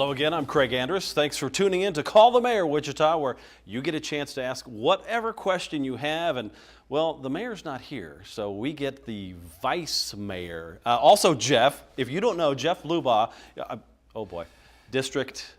Hello again, I'm Craig Andrus. Thanks for tuning in to Call the Mayor Wichita, where you get a chance to ask whatever question you have. And, well, the mayor's not here, so we get the vice mayor. Also, Jeff, if you don't know, Jeff Blubaugh, oh boy, District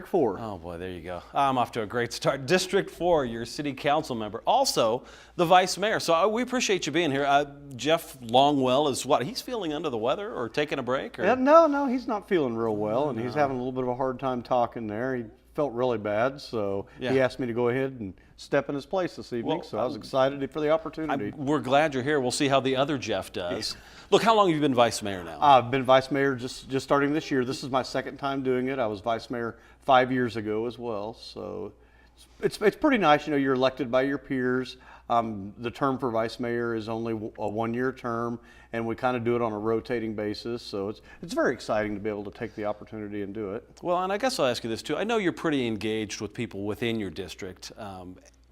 4. Oh boy, there you go. I'm off to a great start. District 4, your city council member. Also, the vice mayor. So we appreciate you being here. Jeff Longwell is what? He's feeling under the weather or taking a break? Or? Yeah, no, he's not feeling real well, and he's having a little bit of a hard time talking there. He felt really bad, so he asked me to go ahead and step in his place this evening, so I was excited for the opportunity. We're glad you're here. We'll see how the other Jeff does. Look, how long have you been vice mayor now? I've been vice mayor just starting this year. This is my second time doing it. I was vice mayor 5 years ago as well, so it's pretty nice. You know, you're elected by your peers. The term for vice mayor is only a one-year term, and we kind of do it on a rotating basis. So it's very exciting to be able to take the opportunity and do it. Well, and I guess I'll ask you this too. I know you're pretty engaged with people within your district,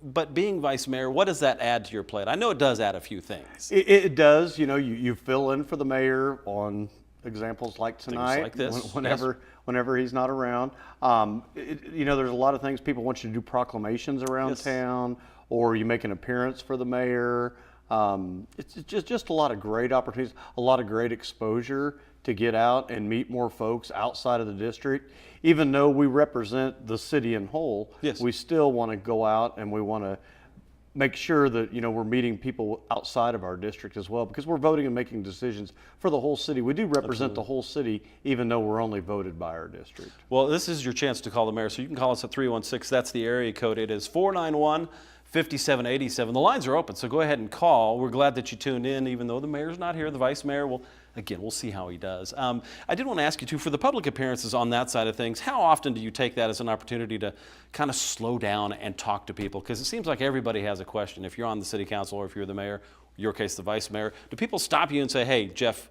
but being vice mayor, what does that add to your plate? I know it does add a few things. It does. You know, you fill in for the mayor on examples like tonight, like this. whenever he's not around. You know, there's a lot of things people want you to do proclamations around town, or you make an appearance for the mayor. It's just a lot of great opportunities, a lot of great exposure to get out and meet more folks outside of the district. Even though we represent the city in whole, we still want to go out and we want to make sure that, you know, we're meeting people outside of our district as well, because we're voting and making decisions for the whole city. We do represent the whole city, even though we're only voted by our district. Well, this is your chance to call the mayor, so you can call us at 316. That's the area code. It is 491-5787. The lines are open, so go ahead and call. We're glad that you tuned in, even though the mayor's not here. The vice mayor will, again, we'll see how he does. I did want to ask you, too, for the public appearances on that side of things, how often do you take that as an opportunity to kind of slow down and talk to people? Because it seems like everybody has a question. If you're on the city council or if you're the mayor, in your case, the vice mayor, do people stop you and say, hey, Jeff,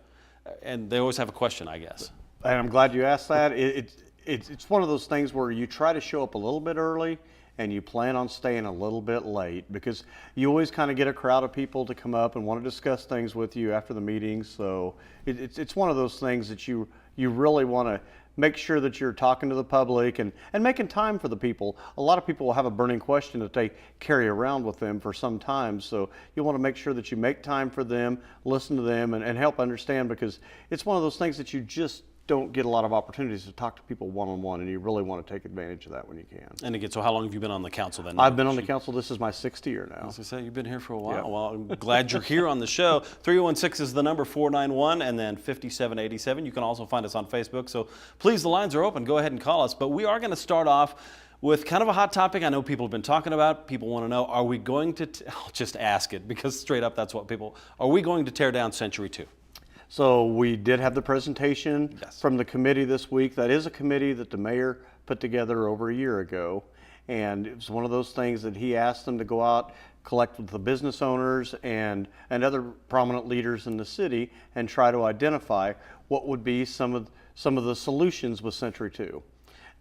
and they always have a question, I guess. And I'm glad you asked that. It's one of those things where you try to show up a little bit early and you plan on staying a little bit late, because you always kind of get a crowd of people to come up and want to discuss things with you after the meeting. So it's one of those things that you really want to make sure that you're talking to the public and making time for the people. A lot of people will have a burning question that they carry around with them for some time. So you want to make sure that you make time for them, listen to them, and help understand, because it's one of those things that you just don't get a lot of opportunities to talk to people one-on-one, and you really want to take advantage of that when you can. And again, so how long have you been on the council then? I've been on the council. This is my 6th year now. As I say, you've been here for a while. Yeah. Well, I'm glad you're here on the show. 316 is the number, 491, and then 5787. You can also find us on Facebook. So please, the lines are open. Go ahead and call us. But we are going to start off with kind of a hot topic I know people have been talking about. People want to know, are we going to, I'll just ask it, because straight up that's what people, are we going to tear down Century 2? So we did have the presentation from the committee this week. That is a committee that the mayor put together over a year ago. And it was one of those things that he asked them to go out, collect with the business owners and other prominent leaders in the city, and try to identify what would be some of the solutions with Century 2.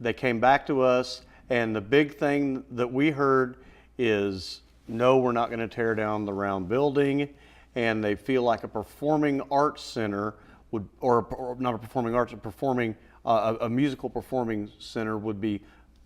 They came back to us, and the big thing that we heard is, no, we're not going to tear down the round building. And they feel like a performing arts center would, or not a performing arts, a musical performing center would be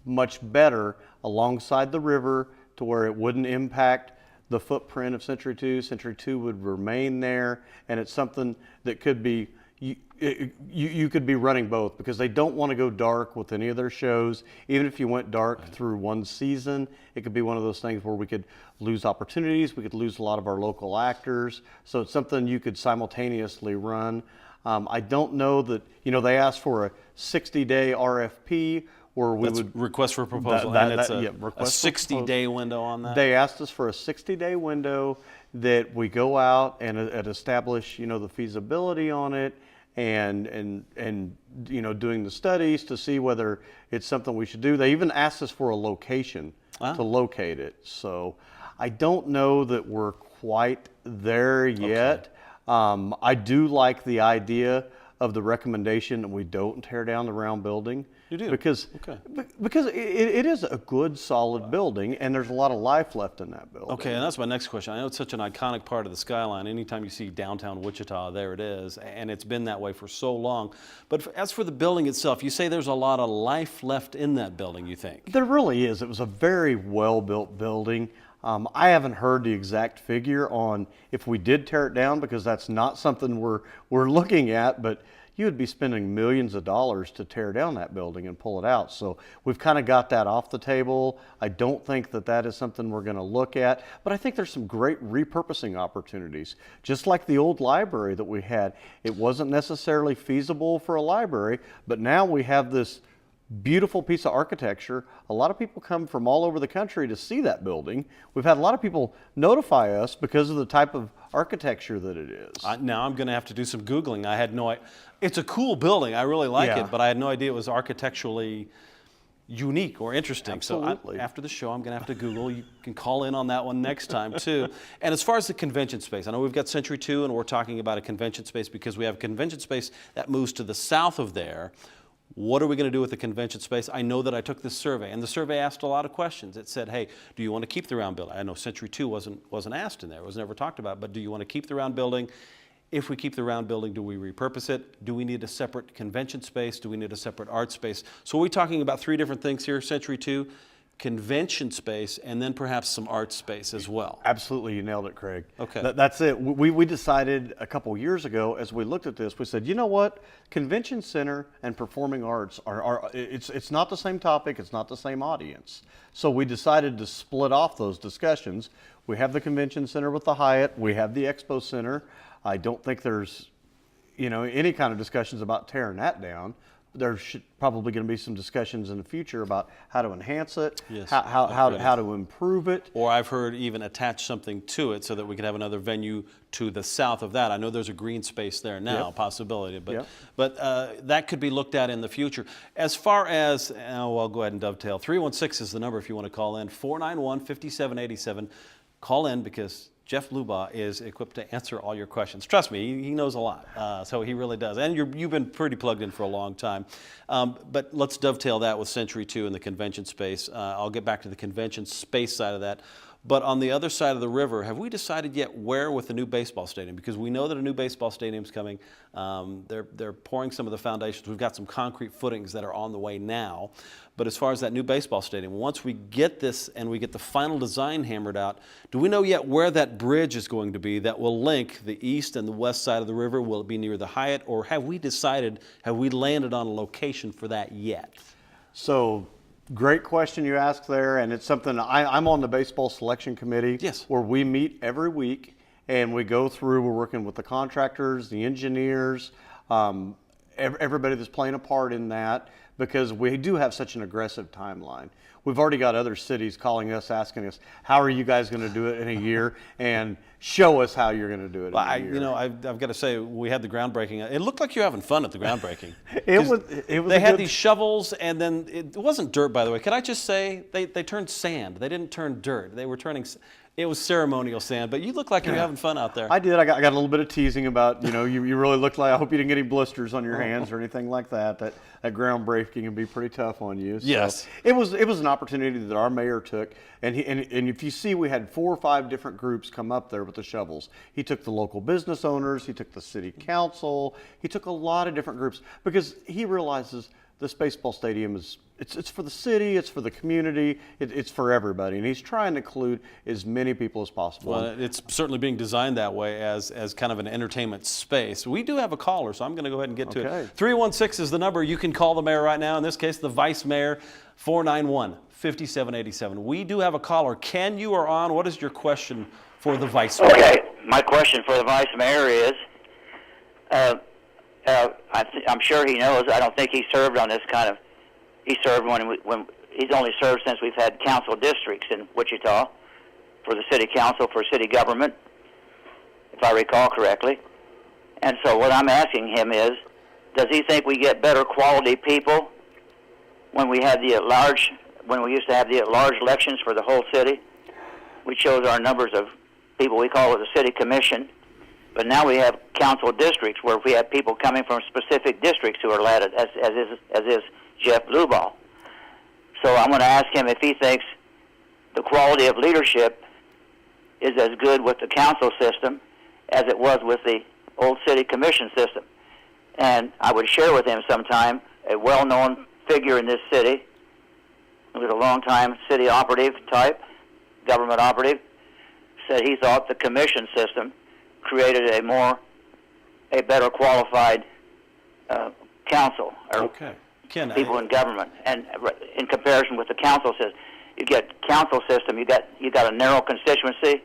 much better alongside the river, to where it wouldn't impact the footprint of Century 2. Century 2 would remain there, and it's something that could be, you could be running both, because they don't want to go dark with any of their shows. Even if you went dark through one season, it could be one of those things where we could lose opportunities, we could lose a lot of our local actors. So it's something you could simultaneously run. I don't know that, you know, they asked for a 60-day RFP, where we would request for proposal, and it's a 60-day window on that. They asked us for a 60-day window that we go out and establish, you know, the feasibility on it, and you know, doing the studies to see whether it's something we should do. They even asked us for a location to locate it. So I don't know that we're quite there yet. I do like the idea of the recommendation that we don't tear down the round building, You do? Because, Okay. because it is a good, solid building, and there's a lot of life left in that building. Okay, and that's my next question. I know it's such an iconic part of the skyline. Anytime you see downtown Wichita, there it is, and it's been that way for so long. But as for the building itself, you say there's a lot of life left in that building, you think? There really is. It was a very well-built building. I haven't heard the exact figure on if we did tear it down, because that's not something we're looking at, but you would be spending millions of dollars to tear down that building and pull it out. So we've kind of got that off the table. I don't think that is something we're going to look at, but I think there's some great repurposing opportunities. Just like the old library that we had, it wasn't necessarily feasible for a library, but now we have this beautiful piece of architecture. A lot of people come from all over the country to see that building. We've had a lot of people notify us because of the type of architecture that it is. Now I'm going to have to do some Googling. I had no idea. It's a cool building. I really like Yeah. it, but I had no idea it was architecturally unique or interesting. Absolutely. So after the show, I'm going to have to Google. You can call in on that one next time too. And as far as the convention space, I know we've got Century 2 and we're talking about a convention space because we have a convention space that moves to the south of there. What are we going to do with the convention space? I know that I took this survey, and the survey asked a lot of questions. It said, hey, do you want to keep the round building? I know Century 2 wasn't asked in there. It was never talked about, but do you want to keep the round building? If we keep the round building, do we repurpose it? Do we need a separate convention space? Do we need a separate art space? So we're talking about three different things here, Century 2, convention space, and then perhaps some art space as well. Absolutely, you nailed it, Craig. Okay. That's it. We decided a couple years ago, as we looked at this, we said, you know what? Convention center and performing arts it's not the same topic, it's not the same audience. So we decided to split off those discussions. We have the convention center with the Hyatt, we have the Expo Center. I don't think there's, any kind of discussions about tearing that down. There's probably going to be some discussions in the future about how to enhance it, Yes, how to improve it. Or I've heard even attach something to it so that we could have another venue to the south of that. I know there's a green space there now, Yep. possibility, but Yep. That could be looked at in the future. As far as, I'll go ahead and dovetail. 316 is the number if you want to call in. 491-5787. Call in because Jeff Blubaugh is equipped to answer all your questions. Trust me, he knows a lot, so he really does. And you've been pretty plugged in for a long time. But let's dovetail that with Century 2 and the convention space. I'll get back to the convention space side of that. But on the other side of the river, have we decided yet where with the new baseball stadium? Because we know that a new baseball stadium's coming. They're pouring some of the foundations. We've got some concrete footings that are on the way now. But as far as that new baseball stadium, once we get this and we get the final design hammered out, do we know yet where that bridge is going to be that will link the east and the west side of the river? Will it be near the Hyatt, or have we landed on a location for that yet? So, great question you asked there, and it's something I'm on the baseball selection committee. Yes. Where we meet every week and we go through. We're working with the contractors, the engineers, everybody that's playing a part in that, because we do have such an aggressive timeline. We've already got other cities calling us, asking us, how are you guys going to do it in a year? And show us how you're going to do it in a year. I've got to say, we had the groundbreaking. It looked like you were having fun at the groundbreaking. It was They had these shovels, and then it wasn't dirt, by the way. Could I just say, they turned sand. They didn't turn dirt. They were turning, it was ceremonial sand, but you look like you were having fun out there. I did. I got a little bit of teasing about, you really looked like, I hope you didn't get any blisters on your hands or anything like that. That groundbreaking can be pretty tough on you. So Yes. It was an opportunity that our mayor took, and if you see, we had 4 or 5 different groups come up there with the shovels. He took the local business owners, he took the city council, he took a lot of different groups, because he realizes this baseball stadium it's for the city, it's for the community, it's for everybody, and he's trying to include as many people as possible. Well, it's certainly being designed that way as kind of an entertainment space. We do have a caller, so I'm going to go ahead and get to Okay. it. 316 is the number. You can call the mayor right now. In this case, the vice mayor, 491-5787. We do have a caller. Ken, you are on. What is your question for the vice mayor? Okay, my question for the vice mayor is, I'm sure he knows, I don't think he served on this kind of, he served when he's only served since we've had council districts in Wichita for the city council, for city government, if I recall correctly. And so what I'm asking him is, does he think we get better quality people when we had when we used to have the large elections for the whole city? We chose our numbers of people, we call it the city commission. But now we have council districts where we have people coming from specific districts who are elected, as is Jeff Blubaugh. So I'm going to ask him if he thinks the quality of leadership is as good with the council system as it was with the old city commission system. And I would share with him sometime a well-known figure in this city, who was a long-time city operative type, government operative, said he thought the commission system created a better qualified council or Okay. Ken, people in government. And in comparison with the council system, you get council system, you got a narrow constituency,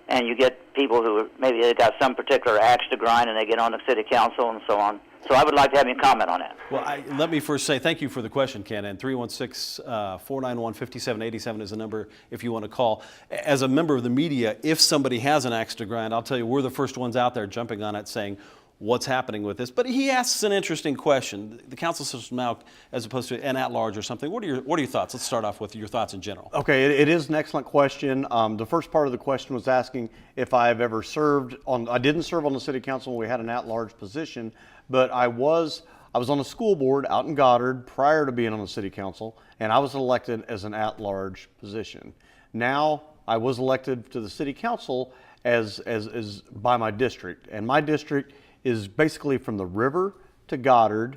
and you get people who maybe they got some particular axe to grind and they get on the city council and so on. So I would like to have you comment on that. Well, let me first say thank you for the question, Ken, and 316-491-5787 is the number if you want to call. As a member of the media, if somebody has an axe to grind, I'll tell you, we're the first ones out there jumping on it saying, what's happening with this? But he asks an interesting question. The council system out as opposed to an at-large or something. What are your thoughts? Let's start off with your thoughts in general. Okay, it is an excellent question. The first part of the question was asking if I've ever served on, I didn't serve on the city council when we had an at-large position, but I was on a school board out in Goddard prior to being on the city council, and I was elected as an at-large position. Now, I was elected to the city council as by my district, and my district is basically from the river to Goddard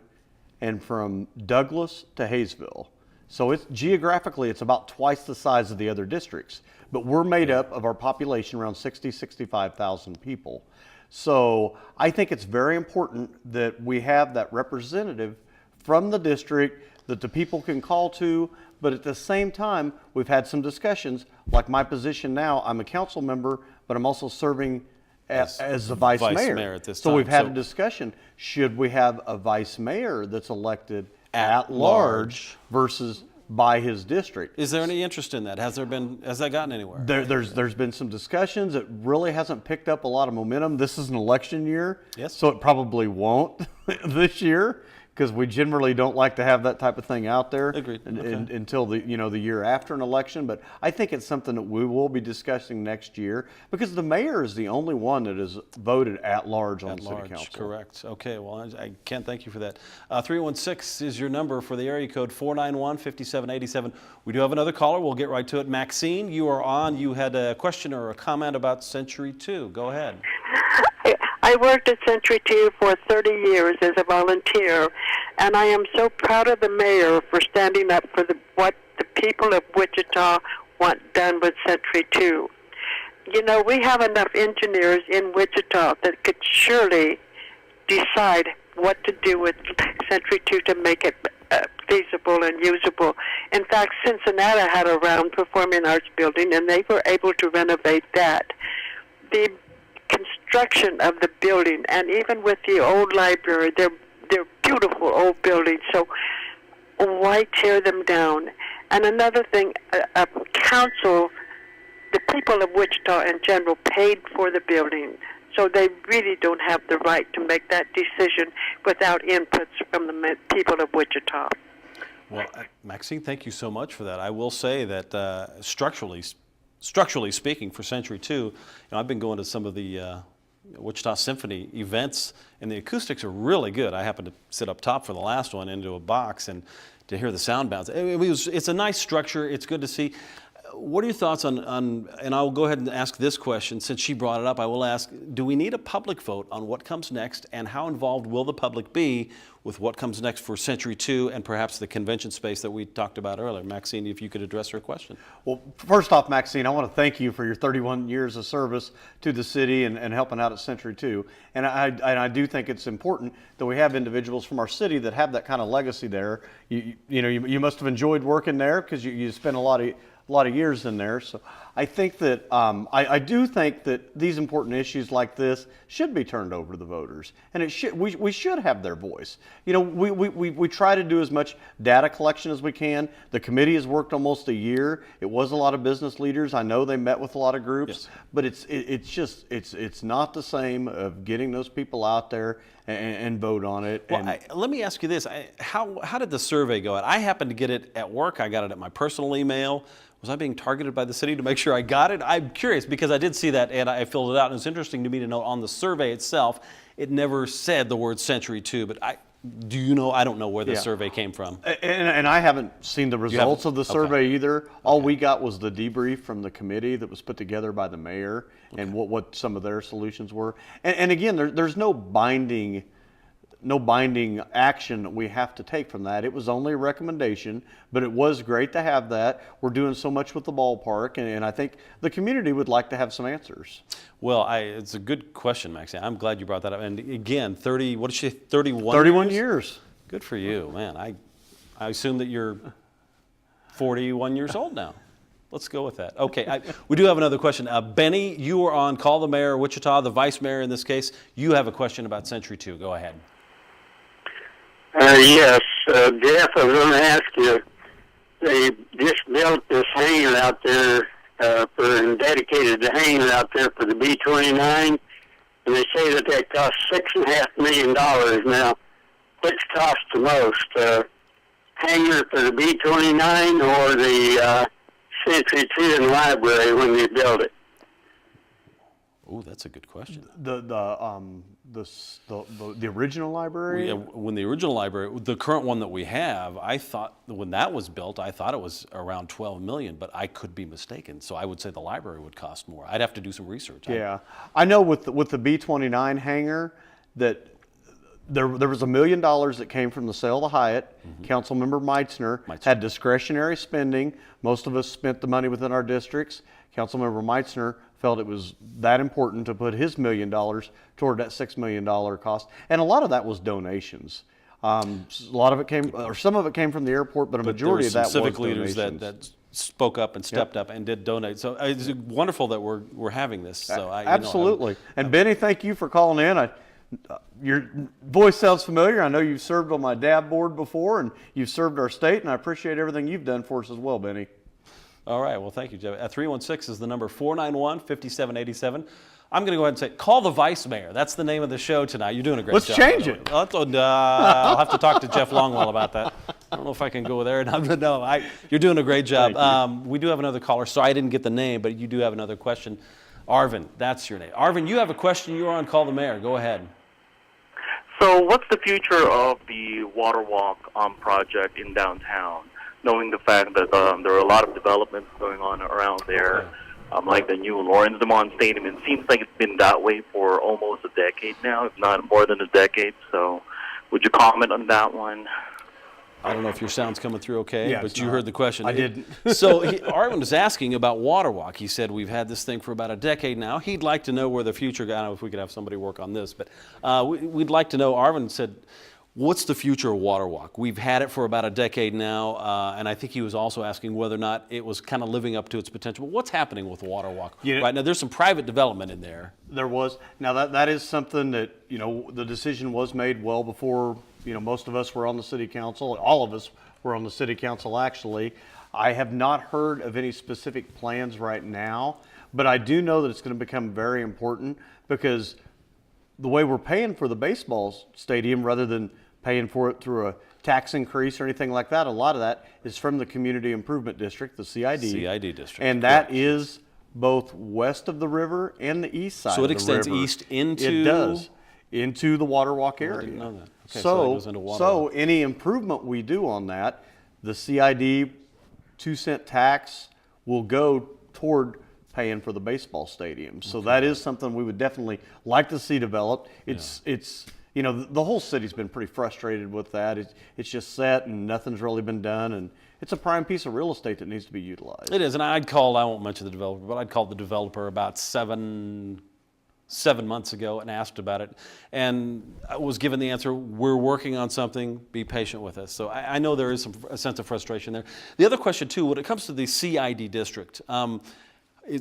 and from Douglas to Haysville. So it's geographically, it's about twice the size of the other districts, but we're made up of our population around 65,000 people. So I think it's very important that we have that representative from the district that the people can call to, but at the same time, we've had some discussions, like my position now, I'm a council member, but I'm also serving as the vice mayor at this so time. we've had a discussion, should we have a vice mayor that's elected at large versus by his district? Is there any interest in that? Has that gotten anywhere? There's been some discussions. It really hasn't picked up a lot of momentum. This is an election year, Yes. so it probably won't this year, because we generally don't like to have that type of thing out there. Agreed. Okay. Until the year after an election. But I think it's something that we will be discussing next year, because the mayor is the only one that is voted at large on the city council. Correct. Okay, well, I can't thank you for that. 316 is your number for the area code, 491-5787. We do have another caller. We'll get right to it. Maxine, you are on. You had a question or a comment about Century 2. Go ahead. I worked at Century 2 for 30 years as a volunteer, and I am so proud of the mayor for standing up for what the people of Wichita want done with Century 2. You know, we have enough engineers in Wichita that could surely decide what to do with Century 2 to make it feasible and usable. In fact, Cincinnati had a round performing arts building, and they were able to renovate that. The construction of the building, and even with the old library, they're beautiful old buildings, so why tear them down? And another thing, a council, the people of Wichita in general paid for the building, so they really don't have the right to make that decision without inputs from the people of Wichita. Well, Maxine, thank you so much for that. I will say that structurally speaking, for Century 2, I've been going to some of the Wichita Symphony events, and the acoustics are really good. I happened to sit up top for the last one into a box and to hear the sound bounce. It's a nice structure. It's good to see. What are your thoughts on, and I'll go ahead and ask this question, since she brought it up, I will ask, do we need a public vote on what comes next, and how involved will the public be with what comes next for Century 2 and perhaps the convention space that we talked about earlier? Maxine, if you could address her question. Well, first off, Maxine, I want to thank you for your 31 years of service to the city and helping out at Century 2. And I do think it's important that we have individuals from our city that have that kind of legacy there. You must have enjoyed working there, because you spent a lot of years in there. So I think that I do think that these important issues like this should be turned over to the voters, and we should have their voice. We try to do as much data collection as we can. The committee has worked almost a year. It was a lot of business leaders. I know they met with a lot of groups, yes. But it's not the same of getting those people out there and vote on it. Well, let me ask you this: how did the survey go out? I happened to get it at work. I got it at my personal email. Was I being targeted by the city to make sure I got it? I'm curious, because I did see that and I filled it out, and it's interesting to me to know on the survey itself, it never said the word Century 2, but Do you know? I don't know where the Yeah. survey came from. And I haven't seen the results of the Okay. survey either. All we got was the debrief from the committee that was put together by the mayor and what some of their solutions were. And again, there's no binding action that we have to take from that. It was only a recommendation, but it was great to have that. We're doing so much with the ballpark, and I think the community would like to have some answers. Well, it's a good question, Maxine. I'm glad you brought that up. And again, 30, what did you say, 31 31 years. Good for you, man. I assume that you're 41 years old now. Let's go with that. Okay, we do have another question. Benny, you are on Call the Mayor of Wichita, the vice mayor in this case. You have a question about Century 2. Go ahead. Yes, Jeff, I was going to ask you, they just built this hangar out there and dedicated the hangar out there for the B-29, and they say that cost $6.5 million. Now, which cost the most, hangar for the B-29 or the Century 2 and library when they built it? Oh, that's a good question. The original library. Yeah, when the original library, the current one that we have, I thought when that was built, I thought it was around 12 million, but I could be mistaken. So I would say the library would cost more. I'd have to do some research. Yeah, I know with the B-29 hangar that there was $1 million that came from the sale of the Hyatt. Councilmember Meitzner had discretionary spending. Most of us spent the money within our districts. Councilmember Meitzner felt it was that important to put his $1 million toward that $6 million cost, and a lot of that was donations. A lot of it came, or some of it came from the airport, but a majority of that was civic donations. leaders that spoke up and stepped up and did donate. So it's wonderful that we're having this. So Absolutely. And Benny, thank you for calling in. Your voice sounds familiar. I know you've served on my DAB board before, and you've served our state, and I appreciate everything you've done for us as well, Benny. All right. Well, thank you, Jeff. 316 is the number, 491-5787. I'm going to go ahead and say, call the vice mayor. That's the name of the show tonight. You're doing a great Let's job. change it. I'll have to talk to Jeff Longwell about that. I don't know if I can go there. No, you're doing a great job. We do have another caller. Sorry I didn't get the name, but you do have another question. Arvin, that's your name. Arvin, you have a question. You are on Call the Mayor. Go ahead. So what's the future of the water walk project in downtown, knowing the fact that there are a lot of developments going on around there, like the new Lawrence DeMond Stadium? It seems like it's been that way for almost a decade now, if not more than a decade. So would you comment on that one? I don't know if your sound's coming through okay, Yeah, but you heard the question. I didn't. So Arvin was asking about water walk. He said, we've had this thing for about a decade now. He'd like to know where the future, I don't know if we could have somebody work on this, but we'd like to know, Arvin said, what's the future of water walk? We've had it for about a decade now, and I think he was also asking whether or not it was kind of living up to its potential. But what's happening with water walk right now? There's some private development in there. There was. Now that is something that, the decision was made well before, most of us were on the city council. All of us were on the city council, actually. I have not heard of any specific plans right now, but I do know that it's going to become very important because the way we're paying for the baseball stadium, rather than paying for it through a tax increase or anything like that, a lot of that is from the Community Improvement District, the CID. CID district. And that is both west of the river and the east side of the river. So it extends east into? It does, into the water walk area. I didn't know that. Okay, so that goes into water so walk. any improvement we do on that, the CID 2-cent tax will go toward paying for the baseball stadium. So that is something we would definitely like to see developed. It's the whole city's been pretty frustrated with that. It's just set and nothing's really been done, and it's a prime piece of real estate that needs to be utilized. It is, and I won't mention the developer, but I'd called the developer about seven months ago and asked about it, and I was given the answer, we're working on something, be patient with us. So I know there is a sense of frustration there. The other question too, when it comes to the CID district,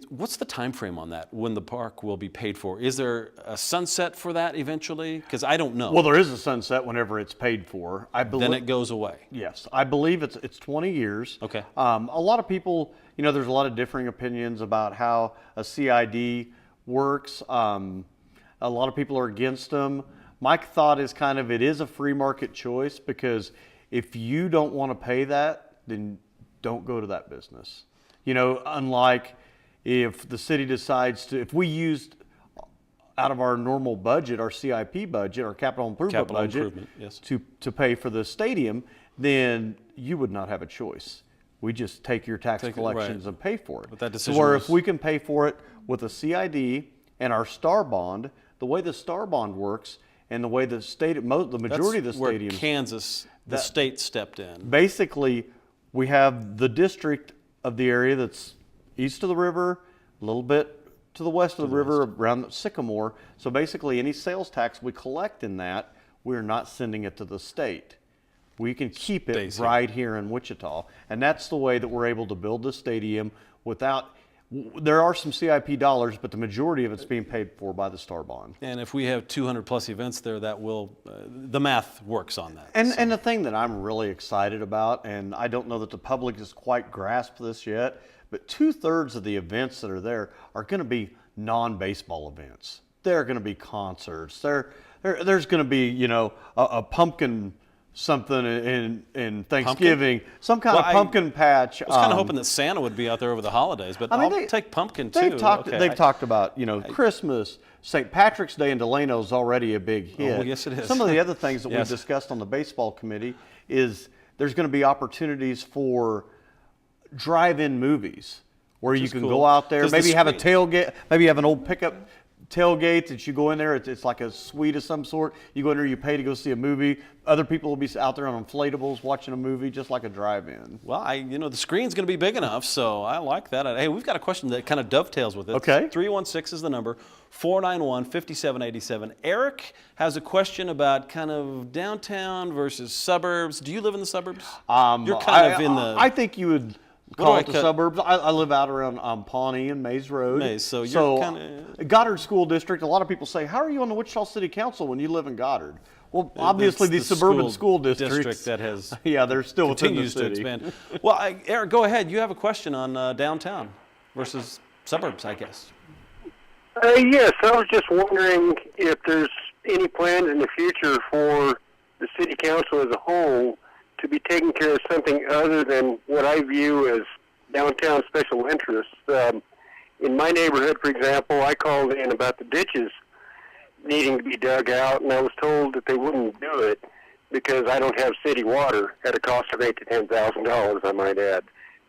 what's the time frame on that, when the park will be paid for? Is there a sunset for that eventually? Because I don't know. Well, there is a sunset whenever it's paid for. Then it goes away. Yes, I believe it's 20 years. Okay. A lot of people, there's a lot of differing opinions about how a CID works. A lot of people are against them. My thought is it is a free market choice, because if you don't want to pay that, then don't go to that business. Unlike if the city decides to, if we used out of our normal budget, our CIP budget, our capital improvement Capital budget, improvement, yes. to pay for the stadium, then you would not have a choice. We just take your tax collections and pay for it. But that So decision where was- if we can pay for it with a CID and our star bond, the way the star bond works and the way the the majority of the That's where stadiums, Kansas, the state stepped in. basically we have the district of the area that's east of the river, a little bit to the west of the river around Sycamore. So basically any sales tax we collect in that, we're not sending it to the state. We can keep it Stays here. right here in Wichita. And that's the way that we're able to build the stadium without, there are some CIP dollars, but the majority of it's being paid for by the star bond. And if we have 200 plus events there, that will, the math works on that. And the thing that I'm really excited about, and I don't know that the public has quite grasped this yet, but 2/3 of the events that are there are going to be non-baseball events. They're going to be concerts. There's going to be, you know, a pumpkin something in Thanksgiving, some kind of pumpkin patch. I was kind of hoping that Santa would be out there over the holidays, but I mean, I'll take pumpkin too. They've talked. Okay. They've talked about, you know, Christmas, St. Patrick's Day in Delano is already a big hit. Oh, yes, it is. Some of the other things that Yes. we've discussed on the baseball committee is there's going to be opportunities for drive-in movies where you is can cool. go out there, 'Cause the maybe have a screen- tailgate, maybe have an old pickup tailgate that you go in there. It's like a suite of some sort. You go in there, you pay to go see a movie. Other people will be out there on inflatables watching a movie, just like a drive-in. Well, the screen's going to be big enough, so I like that. Hey, we've got a question that kind of dovetails with it. Okay. 316 is the number, 491-5787. Eric has a question about kind of downtown versus suburbs. Do you live in the suburbs? You're kind of in the... I think you would What call do it I the cut? suburbs. I live out around Pawnee and Mays Road. Mays, so you're kinda- Goddard School District. A lot of people say, "How are you on the Wichita City Council when you live in Goddard?" Well, obviously That's the suburban school districts district that has yeah, they're still within the continues to city. expand. Well, Eric, go ahead. You have a question on downtown versus suburbs, I guess. Yes, I was just wondering if there's any plans in the future for the city council as a whole to be taking care of something other than what I view as downtown special interests. In my neighborhood, for example, I called in about the ditches needing to be dug out, and I was told that they wouldn't do it because I don't have city water at a cost of $8,000 to $10,000, I might add.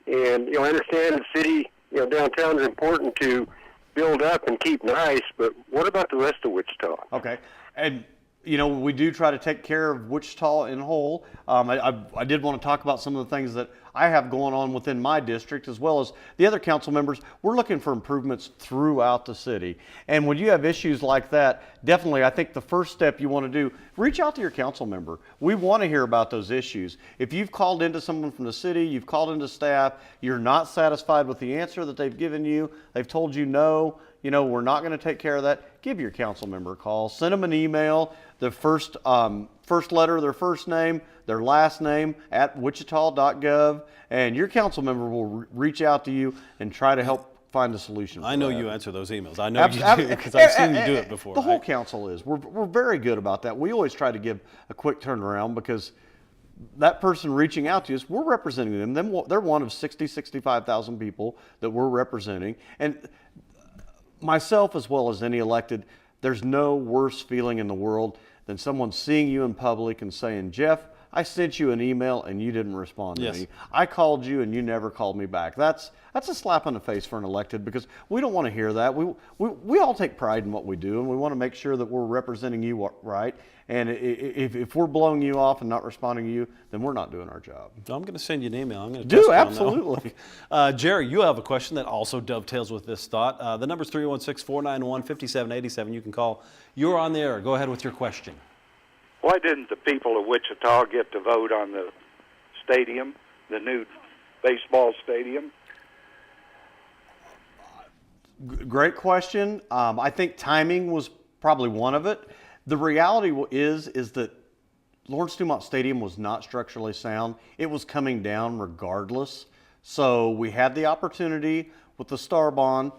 And I understand the city, downtown is important to build up and keep nice, but what about the rest of Wichita? Okay, and we do try to take care of Wichita in whole. I did want to talk about some of the things that I have going on within my district, as well as the other council members. We're looking for improvements throughout the city. And when you have issues like that, definitely I think the first step you want to do, reach out to your council member. We want to hear about those issues. If you've called into someone from the city, you've called into staff, you're not satisfied with the answer that they've given you, they've told you no, we're not going to take care of that, give your council member a call, send them an email, the first letter of their first name, their last name at wichita.gov, and your council member will reach out to you and try to help find a solution. I know you answer those emails. I know you do because I've seen you do it before. The whole council is. We're very good about that. We always try to give a quick turnaround because that person reaching out to us, we're representing them. They're one of 65,000 people that we're representing. And myself, as well as any elected, there's no worse feeling in the world than someone seeing you in public and saying, "Jeff, I sent you an email and you didn't respond to me. I called you and you never called me back." That's a slap in the face for an elected, because we don't want to hear that. We all take pride in what we do, and we want to make sure that we're representing you right. And if we're blowing you off and not responding to you, then we're not doing our job. I'm going to send you an email. I'm going to Do, test you on that absolutely. one. Jerry, you have a question that also dovetails with this thought. The number's 316-491-5787. You can call. You're on the air. Go ahead with your question. Why didn't the people of Wichita get to vote on the stadium, the new baseball stadium? Great question. I think timing was probably one of it. The reality is that Lawrence Dumont Stadium was not structurally sound. It was coming down regardless. So we had the opportunity with the Star Bond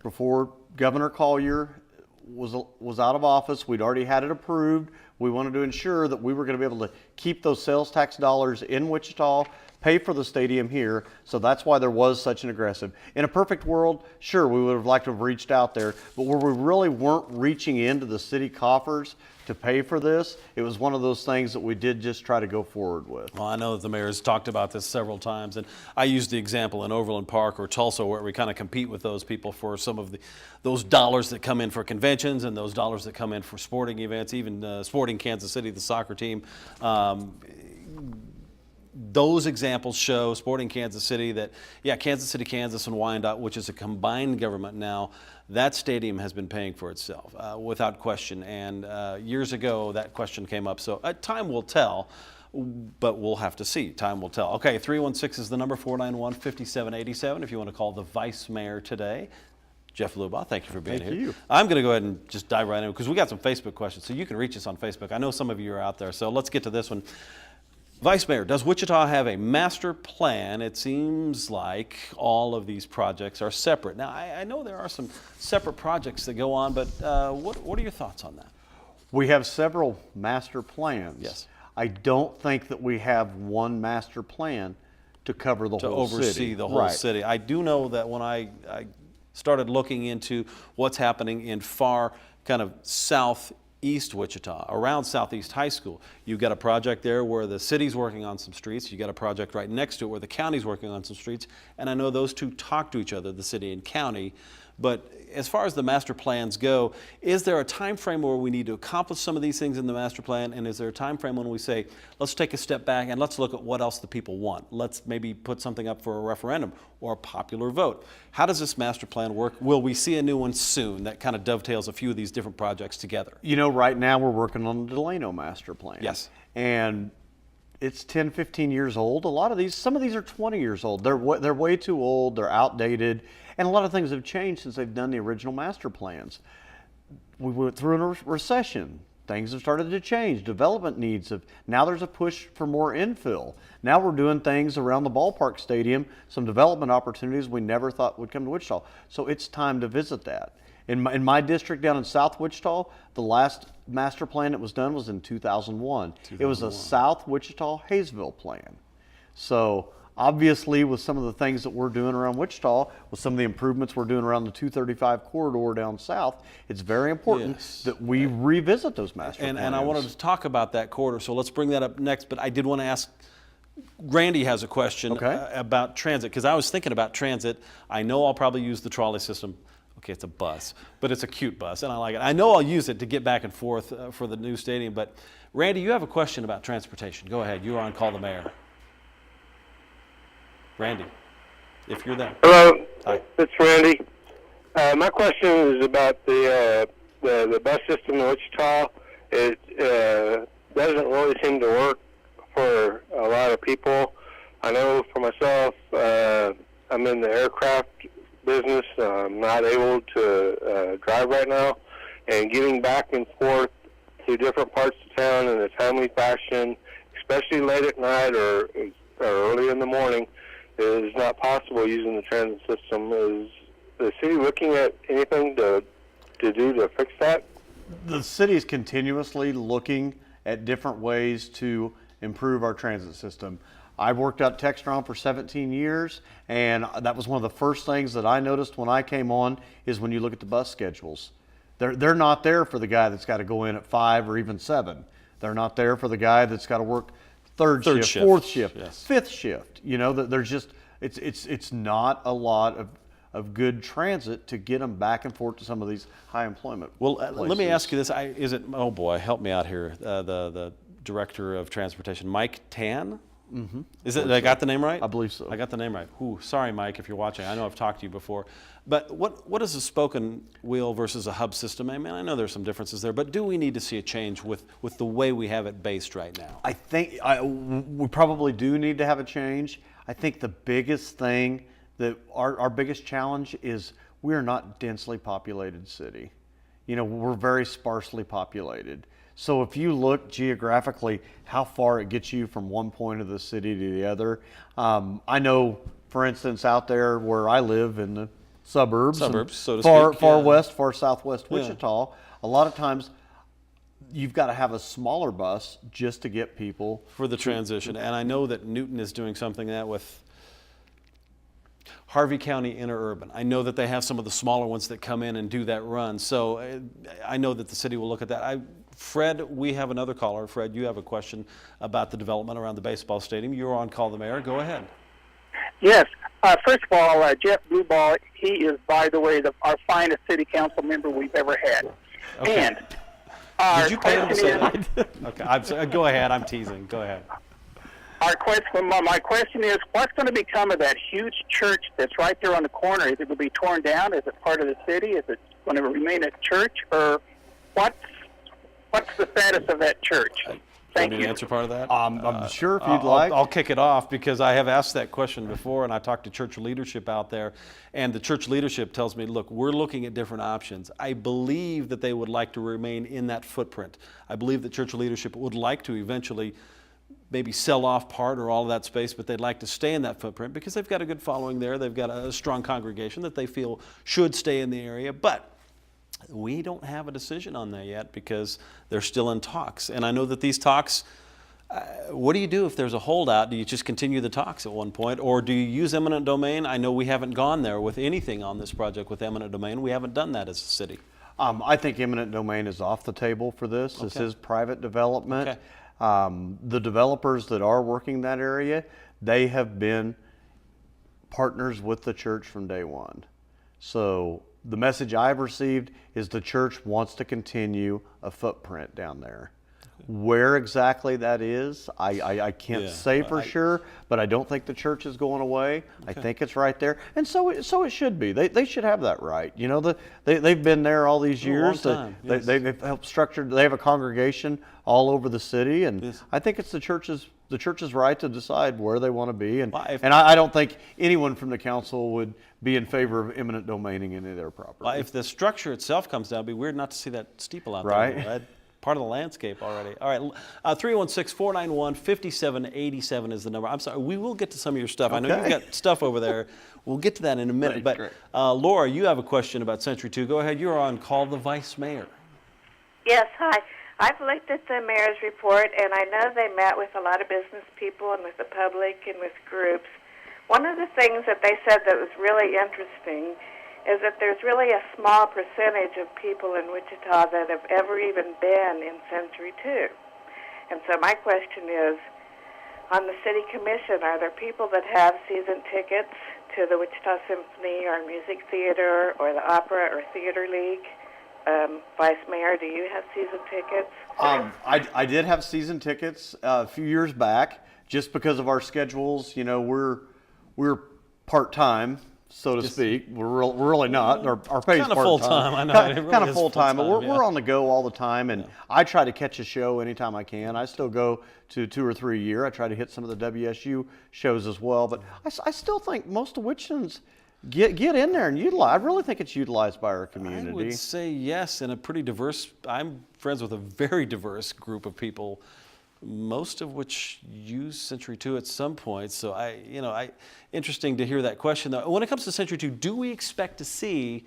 before Governor Collier was out of office. We'd already had it approved. We wanted to ensure that we were going to be able to keep those sales tax dollars in Wichita, pay for the stadium here, so that's why there was such an aggressive. In a perfect world, sure, we would have liked to have reached out there, but where we really weren't reaching into the city coffers to pay for this, it was one of those things that we did just try to go forward with. Well, I know that the mayor has talked about this several times, and I used the example in Overland Park or Tulsa where we kind of compete with those people for some of those dollars that come in for conventions and those dollars that come in for sporting events, even Sporting Kansas City, the soccer team. Those examples show, Sporting Kansas City, that, yeah, Kansas City, Kansas, and Wyandotte, which is a combined government now, that stadium has been paying for itself without question. And years ago, that question came up. So time will tell, but we'll have to see. Time will tell. Okay, 316 is the number, 491-5787, if you want to call the vice mayor today. Jeff Blubaugh, thank you for being here. Thank you. I'm going to go ahead and just dive right in because we got some Facebook questions, so you can reach us on Facebook. I know some of you are out there, so let's get to this one. Vice Mayor, does Wichita have a master plan? It seems like all of these projects are separate. Now, I know there are some separate projects that go on, but what are your thoughts on that? We have several master plans. Yes. I don't think that we have one master plan to cover the whole city. To oversee the whole city. I do know that when I started looking into what's happening in far kind of southeast Wichita, around Southeast High School, you've got a project there where the city's working on some streets. You've got a project right next to it where the county's working on some streets. And I know those two talk to each other, the city and county. But as far as the master plans go, is there a time frame where we need to accomplish some of these things in the master plan? And is there a time frame when we say, let's take a step back and let's look at what else the people want? Let's maybe put something up for a referendum or a popular vote. How does this master plan work? Will we see a new one soon that kind of dovetails a few of these different projects together? You know, right now we're working on the Delano master plan. Yes. And it's 10, 15 years old. A lot of these, some of these are 20 years old. They're way too old, they're outdated, and a lot of things have changed since they've done the original master plans. We went through a recession. Things have started to change. Development needs have, now there's a push for more infill. Now we're doing things around the ballpark stadium, some development opportunities we never thought would come to Wichita. So it's time to visit that. In my district down in South Wichita, the last master plan that was done was in 2001. It was a South Wichita Haysville plan. So obviously with some of the things that we're doing around Wichita, with some of the improvements we're doing around the 235 corridor down south, it's very important that we revisit those master plans. And I wanted to talk about that corridor, so let's bring that up next. But I did want to ask, Randy has a question about transit, because I was thinking about transit. I know I'll probably use the trolley system. Okay, it's a bus, but it's a cute bus, and I like it. I know I'll use it to get back and forth for the new stadium, but Randy, you have a question about transportation. Go ahead. You are on Call the Mayor. Randy, if you're there. Hello, Hi. it's Randy. My question is about the bus system in Wichita. It doesn't really seem to work for a lot of people. I know for myself, I'm in the aircraft business. I'm not able to drive right now, and getting back and forth to different parts of town in a timely fashion, especially late at night or early in the morning, is not possible using the transit system. Is the city looking at anything to do to fix that? The city is continuously looking at different ways to improve our transit system. I've worked out Textron for 17 years, and that was one of the first things that I noticed when I came on is when you look at the bus schedules. They're not there for the guy that's got to go in at 5 or even 7. They're not there for the guy that's got to work third shift, fourth shift, fifth shift. You know, there's just, it's not a lot of good transit to get them back and forth to some of these high employment places. Let me ask you this. Is it, oh boy, help me out here, the Director of Transportation, Mike Tan? Mm-hmm. Did I got the name right? I believe so. I got the name right. Ooh, sorry, Mike, if you're watching. I know I've talked to you before. But what is a spoken wheel versus a hub system? I mean, I know there's some differences there, but do we need to see a change with the way we have it based right now? I think we probably do need to have a change. I think the biggest thing, that our biggest challenge is we're not densely populated city. You know, we're very sparsely populated. So if you look geographically how far it gets you from one point of the city to the other, I know, for instance, out there where I live in the suburbs, so to far speak, far west, far southwest Wichita, a lot of times you've got to have a smaller bus just to get people. For the transition. And I know that Newton is doing something that with Harvey County Interurban. I know that they have some of the smaller ones that come in and do that run. So I know that the city will look at that. Fred, we have another caller. Fred, you have a question about the development around the baseball stadium. You're on Call the Mayor. Go ahead. Yes. First of all, Jeff Blubaugh, he is, by the way, our finest city council member we've ever had. Okay. And did you pay him to say that? Okay, I'm sorry. Go ahead. I'm teasing. Go ahead. My question is, what's going to become of that huge church that's right there on the corner? Is it going to be torn down? Is it part of the city? Is it going to remain a church? Or what's the status of that church? Thank you. Answer part of that? I'm sure if you'd like. I'll kick it off because I have asked that question before, and I talked to church leadership out there, and the church leadership tells me, look, we're looking at different options. I believe that they would like to remain in that footprint. I believe that church leadership would like to eventually maybe sell off part or all of that space, but they'd like to stay in that footprint because they've got a good following there. They've got a strong congregation that they feel should stay in the area. But we don't have a decision on that yet because they're still in talks. And I know that these talks, what do you do if there's a holdout? Do you just continue the talks at one point, or do you use eminent domain? I know we haven't gone there with anything on this project with eminent domain. We haven't done that as a city. I think eminent domain is off the table for this. Okay. This is private development. Okay. The developers that are working that area, they have been partners with the church from day one. So the message I've received is the church wants to continue a footprint down there. Where exactly that is, I can't say for sure, but I don't think the church is going away. I think it's right there, and so it should be. They should have that right. You know, they've been there all these years. A long time, yes. They've helped structure. They have a congregation all over the city, and Yes. I think it's the church's right to decide where they want to be. And Well, and I don't think anyone from the council would be in favor of eminent domaining any of their property. Well, if the structure itself comes down, it'd be weird not to see that steeple out Right. there. Right? Part of the landscape already. All right, 316-491-5787 is the number. I'm sorry, we will get to some of your stuff. I know you've Okay. got stuff over there. We'll get to that in a minute. Right, But great. Laura, you have a question about Century 2. Go ahead. You're on Call the Vice Mayor. Yes, hi. I've looked at the mayor's report, and I know they met with a lot of business people and with the public and with groups. One of the things that they said that was really interesting is that there's really a small percentage of people in Wichita that have ever even been in Century 2. And so my question is, on the city commission, are there people that have season tickets to the Wichita Symphony or Music Theater or the Opera or Theater League? Vice Mayor, do you have season tickets? I did have season tickets a few years back, just because of our schedules. You know, we're part-time, so to speak. We're really not. Our pay's Kinda part-time. full-time, I know. It really Kind of is full-time, but full-time, we're on the go all the time, and I try to catch a show anytime I can. I still go to 2 or 3 a year. I try to hit some of the WSU shows as well, but I still think most of Wichitans get in there and utilize. I really think it's utilized by our community. I would say yes, and a pretty diverse. I'm friends with a very diverse group of people, most of which use Century 2 at some point. So interesting to hear that question though. When it comes to Century 2, do we expect to see